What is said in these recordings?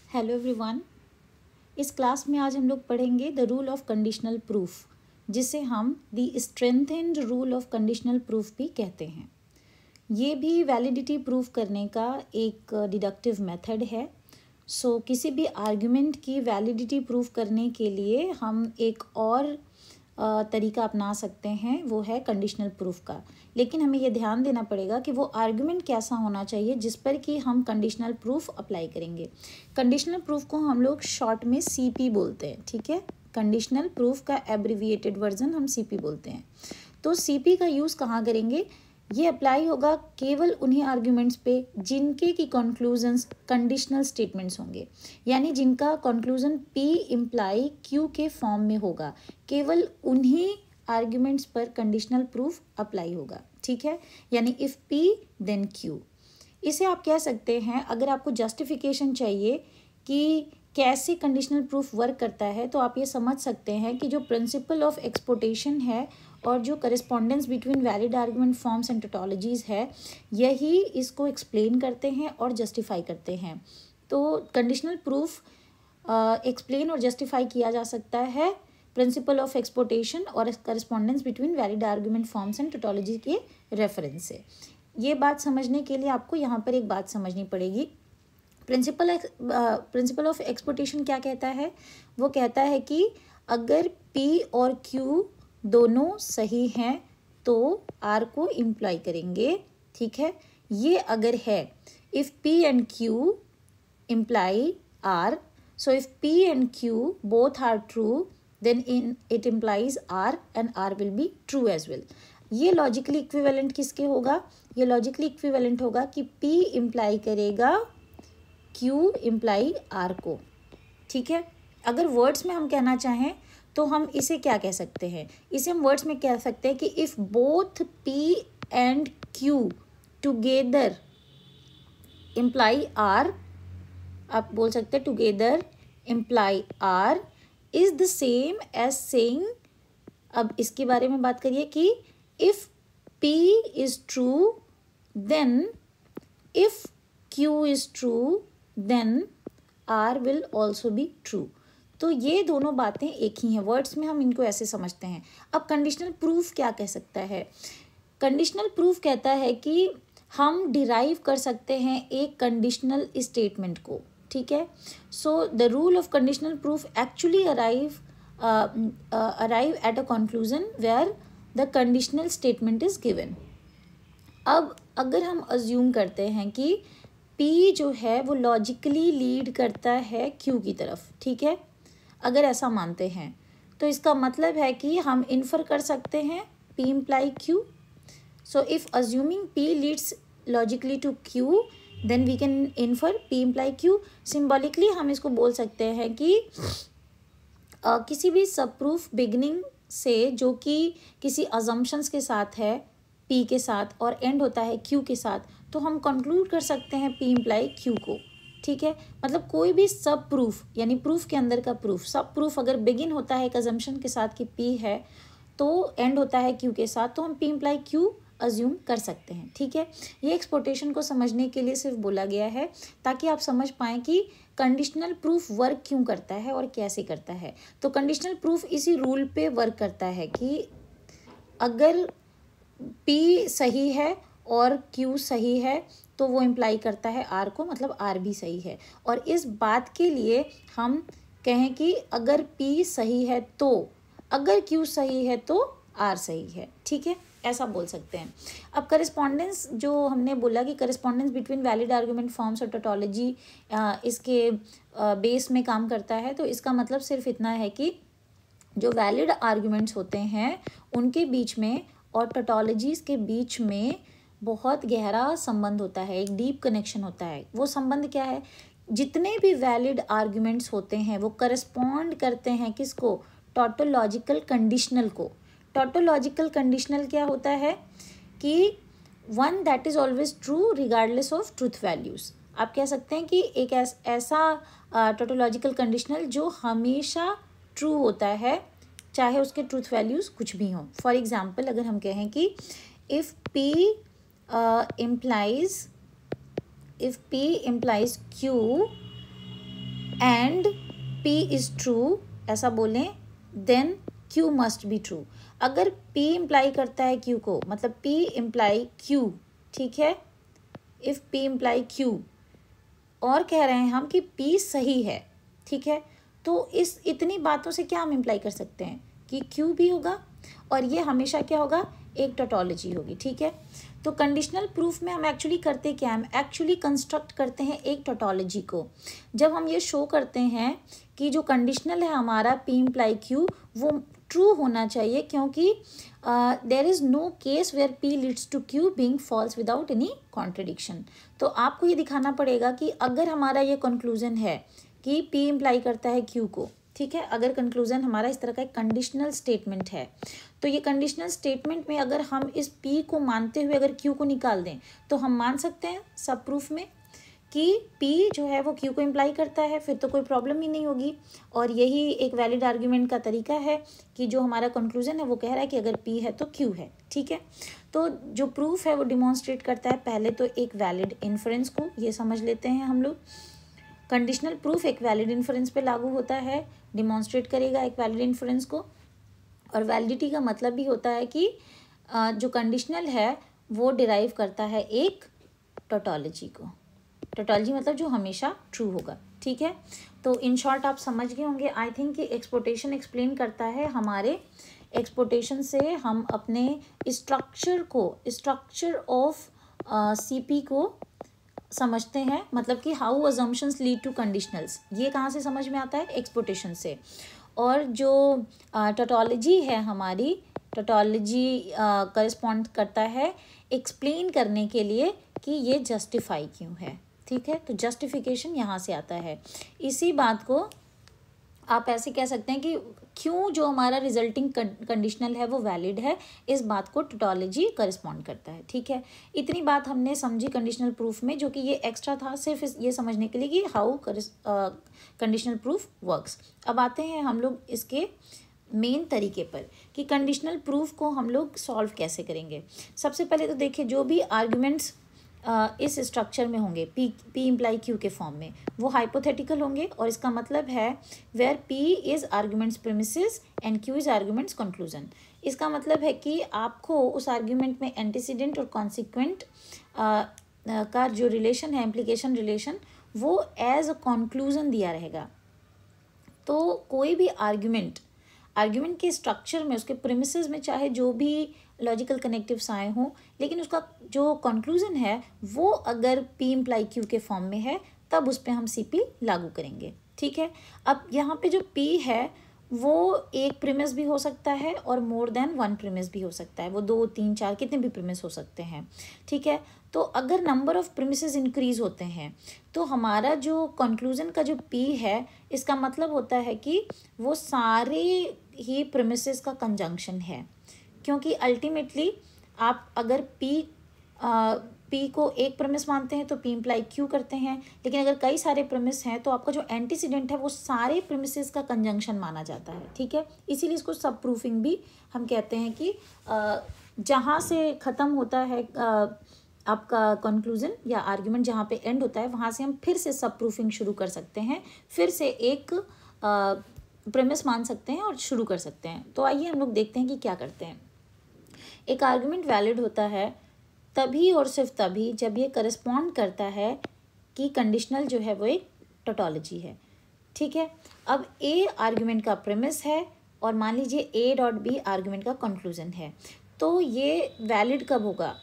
Hello everyone. इस class में आज हम लोग पढ़ेंगे the rule of conditional proof, जिसे हम the strengthened rule of conditional proof भी कहते हैं। ये भी वैलिडिटी प्रूफ करने का एक डिडक्टिव मेथड है। किसी भी आर्गुमेंट की वैलिडिटी प्रूफ करने के लिए हम एक और तरीका अपना सकते हैं, वो है कंडीशनल प्रूफ का। लेकिन हमें ये ध्यान देना पड़ेगा कि वो आर्गुमेंट कैसा होना चाहिए जिस पर कि हम कंडीशनल प्रूफ अप्लाई करेंगे। कंडीशनल प्रूफ को हम लोग शॉर्ट में सीपी बोलते हैं, ठीक है। कंडीशनल प्रूफ का एब्रिविएटेड वर्जन हम सीपी बोलते हैं। तो सीपी का यूज़ कहाँ करेंगे? ये अप्लाई होगा केवल उन्हीं आर्ग्यूमेंट्स पे जिनके की कंक्लूजन्स कंडीशनल स्टेटमेंट्स होंगे, यानी जिनका कंक्लूजन P इम्प्लाई Q के फॉर्म में होगा। केवल उन्हीं आर्ग्यूमेंट्स पर कंडीशनल प्रूफ अप्लाई होगा, ठीक है। यानी इफ़ P देन Q। इसे आप कह सकते हैं, अगर आपको जस्टिफिकेशन चाहिए कि कैसे कंडीशनल प्रूफ वर्क करता है, तो आप ये समझ सकते हैं कि जो प्रिंसिपल ऑफ एक्सपोर्टेशन है और जो correspondence between valid argument forms and tautologies है, यही इसको एक्सप्लेन करते हैं और जस्टिफाई करते हैं। तो कंडीशनल प्रूफ एक्सप्लेन और जस्टिफाई किया जा सकता है प्रिंसिपल ऑफ एक्सपोर्टेशन और correspondence between valid argument forms and tautology के रेफरेंस से। ये बात समझने के लिए आपको यहाँ पर एक बात समझनी पड़ेगी। प्रिंसिपल ऑफ एक्सपोर्टेशन क्या कहता है? वो कहता है कि अगर P और Q दोनों सही हैं तो R को इम्प्लाई करेंगे, ठीक है। ये अगर है if P and Q imply R, so if P and Q both are true then it implies R and R will be true as well. ये लॉजिकली इक्विवेलेंट किसके होगा? ये लॉजिकली इक्विवेलेंट होगा कि P इम्प्लाई करेगा Q imply R को, ठीक है। अगर वर्ड्स में हम कहना चाहें तो हम इसे क्या कह सकते हैं? इसे हम वर्ड्स में कह सकते हैं कि if both P and Q together imply R, आप बोल सकते हैं together imply R is the same as saying. अब इसके बारे में बात करिए कि if P is true then if Q is true then R will also be true. तो ये दोनों बातें एक ही हैं, वर्ड्स में हम इनको ऐसे समझते हैं। अब कंडीशनल प्रूफ क्या कह सकता है? कंडीशनल प्रूफ कहता है कि हम डिराइव कर सकते हैं एक कंडीशनल स्टेटमेंट को, ठीक है। So the rule of conditional proof actually arrive at a conclusion where the conditional statement is given. अब अगर हम अज्यूम करते हैं कि P जो है वो लॉजिकली लीड करता है Q की तरफ, ठीक है। अगर ऐसा मानते हैं तो इसका मतलब है कि हम इन्फर कर सकते हैं P imply Q। So if assuming P leads logically to Q then we can infer P imply Q। Symbolically हम इसको बोल सकते हैं कि किसी भी सब प्रूफ बिगनिंग से जो कि किसी अजम्पशंस के साथ है P के साथ और एंड होता है Q के साथ, तो हम कंक्लूड कर सकते हैं P इम्प्लाई Q को, ठीक है। मतलब कोई भी सब प्रूफ, यानी प्रूफ के अंदर का प्रूफ, सब प्रूफ अगर बिगिन होता है एक अजम्पशन के साथ कि P है तो एंड होता है Q के साथ, तो हम P इम्प्लाई Q अज्यूम कर सकते हैं, ठीक है। ये एक्सपोर्टेशन को समझने के लिए सिर्फ बोला गया है ताकि आप समझ पाएँ कि कंडीशनल प्रूफ वर्क क्यों करता है और कैसे करता है। तो कंडीशनल प्रूफ इसी रूल पे वर्क करता है कि अगर P सही है और Q सही है तो वो इम्प्लाई करता है R को, मतलब R भी सही है। और इस बात के लिए हम कहें कि अगर P सही है तो, अगर Q सही है तो R सही है, ठीक है, ऐसा बोल सकते हैं। अब करस्पॉन्डेंस जो हमने बोला कि correspondence between valid argument forms और टोटोलॉजी इसके बेस में काम करता है। तो इसका मतलब सिर्फ इतना है कि जो वैलिड आर्गुमेंट्स होते हैं उनके बीच में और टोटोलॉजीज़ के बीच में बहुत गहरा संबंध होता है, एक डीप कनेक्शन होता है। वो संबंध क्या है? जितने भी वैलिड आर्गुमेंट्स होते हैं वो करस्पॉन्ड करते हैं किसको? टोटोलॉजिकल कंडीशनल को। टोटोलॉजिकल कंडीशनल क्या होता है कि one that is always true regardless of truth values. आप कह सकते हैं कि एक ऐसा टोटोलॉजिकल कंडीशनल जो हमेशा ट्रू होता है चाहे उसके ट्रूथ वैल्यूज़ कुछ भी हों। फॉर एग्जाम्पल अगर हम कहें कि if P implies Q and P is true ऐसा बोलें, then Q must be true. अगर P इम्प्लाई करता है Q को, मतलब P इम्प्लाई Q, ठीक है, इफ़ P इम्प्लाई Q, और कह रहे हैं हम कि P सही है, ठीक है, तो इस इतनी बातों से क्या हम इम्प्लाई कर सकते हैं कि Q भी होगा और ये हमेशा क्या होगा, एक टोटोलॉजी होगी, ठीक है। तो कंडीशनल प्रूफ में हम एक्चुअली करते क्या, हम एक्चुअली कंस्ट्रक्ट करते हैं एक टोटोलॉजी को। जब हम ये शो करते हैं कि जो कंडीशनल है हमारा P इम्प्लाई Q वो ट्रू होना चाहिए, क्योंकि there is no case where P leads to Q being false without any contradiction. तो आपको ये दिखाना पड़ेगा कि अगर हमारा ये कंक्लूजन है कि P इम्प्लाई करता है Q को, ठीक है, अगर कंक्लूजन हमारा इस तरह का एक कंडीशनल स्टेटमेंट है, तो ये कंडीशनल स्टेटमेंट में अगर हम इस P को मानते हुए अगर Q को निकाल दें तो हम मान सकते हैं सब प्रूफ में कि P जो है वो Q को इम्प्लाई करता है, फिर तो कोई प्रॉब्लम ही नहीं होगी। और यही एक वैलिड आर्ग्यूमेंट का तरीका है कि जो हमारा कंक्लूजन है वो कह रहा है कि अगर P है तो Q है, ठीक है। तो जो प्रूफ है वो डिमॉन्स्ट्रेट करता है पहले तो एक वैलिड इन्फरेंस को, ये समझ लेते हैं हम लोग। कंडीशनल प्रूफ एक वैलिड इन्फरेंस पे लागू होता है, डिमॉन्स्ट्रेट करेगा एक वैलिड इन्फरेंस को। और वैलिडिटी का मतलब भी होता है कि जो कंडीशनल है वो डिराइव करता है एक टोटोलॉजी को। टोटोलॉजी मतलब जो हमेशा ट्रू होगा, ठीक है। तो इन शॉर्ट आप समझ गए होंगे आई थिंक कि एक्सपोर्टेशन एक्सप्लेन करता है हमारे एक्सपोर्टेशन से हम अपने स्ट्रक्चर ऑफ CP को समझते हैं, मतलब कि how assumptions lead to conditionals, ये कहाँ से समझ में आता है, एक्सपोर्टेशन से। और जो टोटोलॉजी है हमारी, टोटोलॉजी करस्पॉन्ड करता है एक्सप्लेन करने के लिए कि ये जस्टिफाई क्यों है, ठीक है। तो जस्टिफिकेशन यहाँ से आता है। इसी बात को आप ऐसे कह सकते हैं कि क्यों जो हमारा रिजल्टिंग कंडीशनल है वो वैलिड है, इस बात को टोटोलॉजी करस्पॉन्ड करता है, ठीक है। इतनी बात हमने समझी कंडीशनल प्रूफ में, जो कि ये एक्स्ट्रा था सिर्फ ये समझने के लिए कि हाउ कंडीशनल प्रूफ वर्क्स। अब आते हैं हम लोग इसके मेन तरीके पर कि कंडीशनल प्रूफ को हम लोग सॉल्व कैसे करेंगे। सबसे पहले तो देखिए जो भी आर्ग्यूमेंट्स इस स्ट्रक्चर में होंगे P इम्प्लाई Q के फॉर्म में, वो हाइपोथेटिकल होंगे। और इसका मतलब है where P is argument's premises and Q is argument's conclusion. इसका मतलब है कि आपको उस आर्ग्यूमेंट में एंटीसीडेंट और कॉन्सिक्वेंट का जो रिलेशन है, इम्प्लीकेशन रिलेशन, वो एज अ कंक्लूजन दिया रहेगा। तो कोई भी आर्ग्यूमेंट के स्ट्रक्चर में, उसके प्रीमिसेस में चाहे जो भी लॉजिकल कनेक्टिव्स आए हों, लेकिन उसका जो कंक्लूजन है वो अगर P इम्प्लाई Q के फॉर्म में है तब उस पर हम CP लागू करेंगे, ठीक है। अब यहाँ पे जो P है वो एक प्रीमिस भी हो सकता है और मोर देन वन प्रीमिस भी हो सकता है, वो 2, 3, 4 कितने भी प्रीमिस हो सकते हैं, ठीक है। तो अगर नंबर ऑफ प्रीमिसेस इंक्रीज होते हैं तो हमारा जो कंक्लूजन का जो P है, इसका मतलब होता है कि वो सारे ही प्रीमिसेस का कंजंक्शन है। क्योंकि अल्टीमेटली आप अगर P को एक प्रीमिस मानते हैं तो P इम्प्लाई Q करते हैं, लेकिन अगर कई सारे प्रीमिस हैं तो आपका जो एंटीसीडेंट है वो सारे प्रीमिसेस का कंजंक्शन माना जाता है, ठीक है। इसीलिए इसको सब प्रूफिंग भी हम कहते हैं कि जहाँ से ख़त्म होता है आपका कंक्लूजन या आर्ग्यूमेंट, जहाँ पे एंड होता है वहाँ से हम फिर से सब प्रूफिंग शुरू कर सकते हैं, फिर से एक प्रीमिस मान सकते हैं और शुरू कर सकते हैं। तो आइए हम लोग देखते हैं कि क्या करते हैं। एक आर्गुमेंट वैलिड होता है तभी और सिर्फ तभी जब ये करस्पॉन्ड करता है कि कंडीशनल जो है वो एक टोटोलॉजी है, ठीक है। अब A आर्गुमेंट का प्रीमिस है और मान लीजिए A.B आर्गुमेंट का कंक्लूजन है, तो ये वैलिड कब होगा,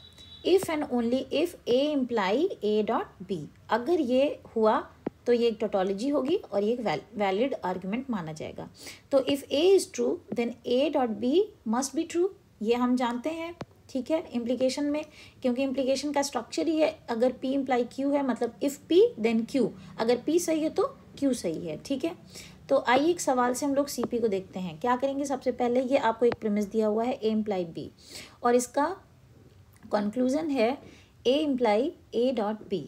if and only if A imply A.B। अगर ये हुआ तो ये एक टोटोलॉजी होगी और ये एक वैलिड आर्गुमेंट माना जाएगा। तो if A is true then A.B must be true, ये हम जानते हैं, ठीक है, इम्प्लीकेशन में, क्योंकि इम्प्लीकेशन का स्ट्रक्चर ही है अगर P इम्प्लाई Q है, मतलब इफ़ P देन Q, अगर P सही है तो Q सही है, ठीक है। तो आइए एक सवाल से हम लोग CP को देखते हैं। क्या करेंगे, सबसे पहले ये आपको एक प्रीमिस दिया हुआ है A इम्प्लाई B और इसका कंक्लूजन है A इम्प्लाई A.B।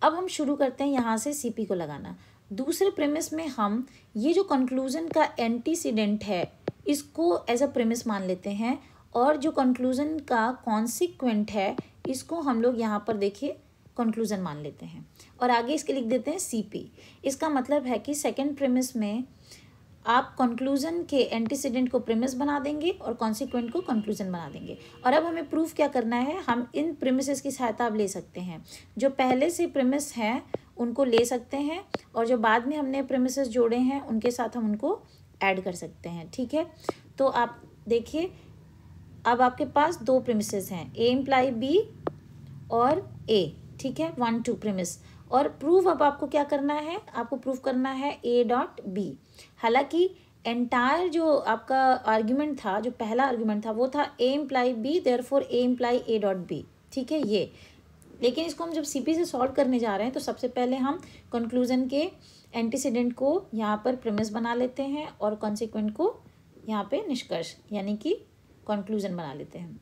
अब हम शुरू करते हैं यहाँ से CP को लगाना। दूसरे प्रीमिस में हम ये जो कंक्लूजन का एंटीसीडेंट है इसको एज अ प्रीमिस मान लेते हैं और जो कंक्लूजन का कॉन्सिक्वेंट है इसको हम लोग यहाँ पर देखिए कंक्लूजन मान लेते हैं और आगे इसके लिख देते हैं सीपी। इसका मतलब है कि सेकंड प्रीमिस में आप कंक्लूजन के एंटीसीडेंट को प्रीमिस बना देंगे और कॉन्सिक्वेंट को कंक्लूजन बना देंगे। और अब हमें प्रूफ क्या करना है, हम इन प्रीमिसेस की सहायता अब ले सकते हैं। जो पहले से प्रीमिस हैं उनको ले सकते हैं और जो बाद में हमने प्रीमिसेस जोड़े हैं उनके साथ हम उनको ऐड कर सकते हैं। ठीक है, तो आप देखिए अब आपके पास दो प्रीमिसेस हैं, ए इम्प्लाई बी और ए। ठीक है, 1 2 प्रीमिस। और प्रूफ अब आपको क्या करना है, आपको प्रूफ करना है ए डॉट बी। हालांकि एंटायर जो आपका आर्ग्यूमेंट था, जो पहला आर्ग्यूमेंट था वो था a imply b, therefore a imply a dot b. ठीक है ये, लेकिन इसको हम जब सीपी से सॉल्व करने जा रहे हैं तो सबसे पहले हम कंक्लूजन के एंटीसीडेंट को यहाँ पर प्रीमिस बना लेते हैं और कॉन्सिक्वेंट को यहाँ पे निष्कर्ष यानी कि कंक्लूजन बना लेते हैं।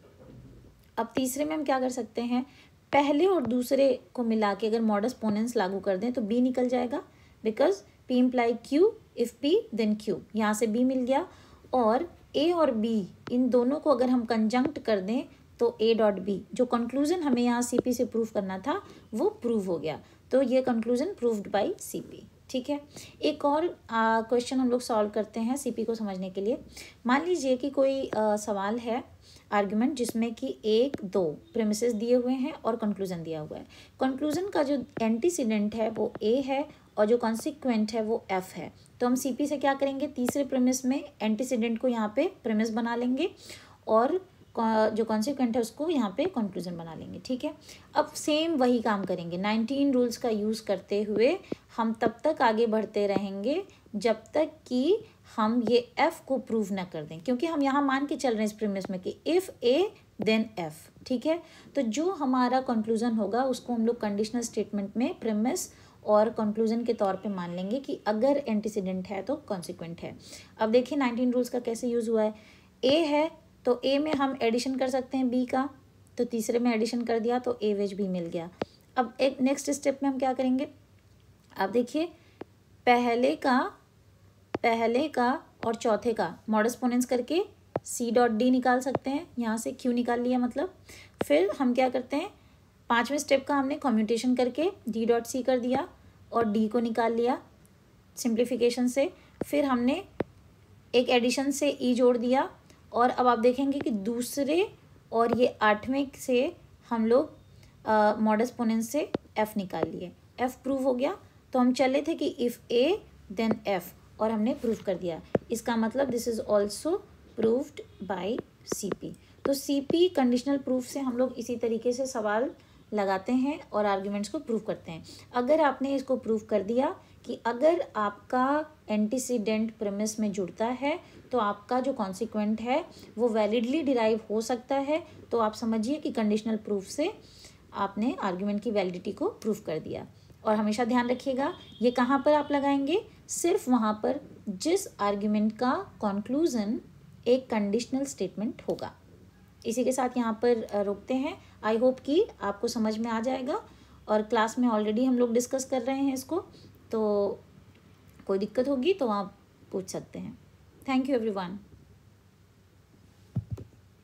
अब तीसरे में हम क्या कर सकते हैं, पहले और दूसरे को मिला के अगर मॉडस पोनेंस लागू कर दें तो बी निकल जाएगा, because P imply Q, if P then Q. यहाँ से बी मिल गया और ए और बी इन दोनों को अगर हम कंजंक्ट कर दें तो ए डॉट बी, जो कंक्लूजन हमें यहाँ सीपी से प्रूव करना था वो प्रूव हो गया। तो ये कंक्लूजन प्रूव्ड बाय सीपी। ठीक है, एक और क्वेश्चन हम लोग सॉल्व करते हैं सीपी को समझने के लिए। मान लीजिए कि कोई सवाल है आर्ग्यूमेंट जिसमें कि 1 2 प्रीमिसेस दिए हुए हैं और कंक्लूजन दिया हुआ है। कंक्लूजन का जो एंटीसीडेंट है वो ए है और जो कॉन्सिक्वेंट है वो एफ है। तो हम सीपी से क्या करेंगे, तीसरे प्रीमिस में एंटीसीडेंट को यहाँ पे प्रीमिस बना लेंगे और जो कॉन्सिक्वेंट है उसको यहाँ पे कंक्लूजन बना लेंगे। ठीक है, अब सेम वही काम करेंगे, 19 रूल्स का यूज़ करते हुए हम तब तक आगे बढ़ते रहेंगे जब तक कि हम ये एफ को प्रूव ना कर दें, क्योंकि हम यहाँ मान के चल रहे हैं इस प्रीमिस में कि इफ़ ए देन एफ। ठीक है, तो जो हमारा कंक्लूजन होगा उसको हम लोग कंडीशनल स्टेटमेंट में प्रीमिस और कंक्लूजन के तौर पे मान लेंगे कि अगर एंटीसीडेंट है तो कॉन्सिक्वेंट है। अब देखिए 19 रूल्स का कैसे यूज़ हुआ है। ए है तो ए में हम एडिशन कर सकते हैं बी का, तो तीसरे में एडिशन कर दिया तो ए वेज बी मिल गया। अब एक नेक्स्ट स्टेप में हम क्या करेंगे, अब देखिए पहले का और चौथे का मॉडस पोनेंस करके सी डॉट डी निकाल सकते हैं, यहाँ से क्यू निकाल लिया मतलब। फिर हम क्या करते हैं, 5वें स्टेप का हमने कम्यूटेशन करके डी डॉट सी कर दिया और डी को निकाल लिया सिंप्लीफिकेशन से। फिर हमने एक एडिशन से ई जोड़ दिया और अब आप देखेंगे कि दूसरे और ये 8वें से हम लोग मॉडस पोनेंस से एफ निकाल लिए, एफ प्रूव हो गया। तो हम चले थे कि इफ़ ए देन एफ और हमने प्रूव कर दिया। इसका मतलब this is also proved bye CP. तो सीपी कंडीशनल प्रूफ से हम लोग इसी तरीके से सवाल लगाते हैं और आर्ग्यूमेंट्स को प्रूव करते हैं। अगर आपने इसको प्रूव कर दिया कि अगर आपका एंटीसीडेंट प्रीमिस में जुड़ता है तो आपका जो कॉन्सिक्वेंट है वो वैलिडली डिराइव हो सकता है, तो आप समझिए कि कंडीशनल प्रूफ से आपने आर्ग्यूमेंट की वैलिडिटी को प्रूव कर दिया। और हमेशा ध्यान रखिएगा ये कहाँ पर आप लगाएंगे, सिर्फ वहाँ पर जिस आर्ग्यूमेंट का कंक्लूजन एक कंडीशनल स्टेटमेंट होगा। इसी के साथ यहाँ पर रोकते हैं। आई होप कि आपको समझ में आ जाएगा और क्लास में ऑलरेडी हम लोग डिस्कस कर रहे हैं इसको, तो कोई दिक्कत होगी तो आप पूछ सकते हैं। Thank you everyone.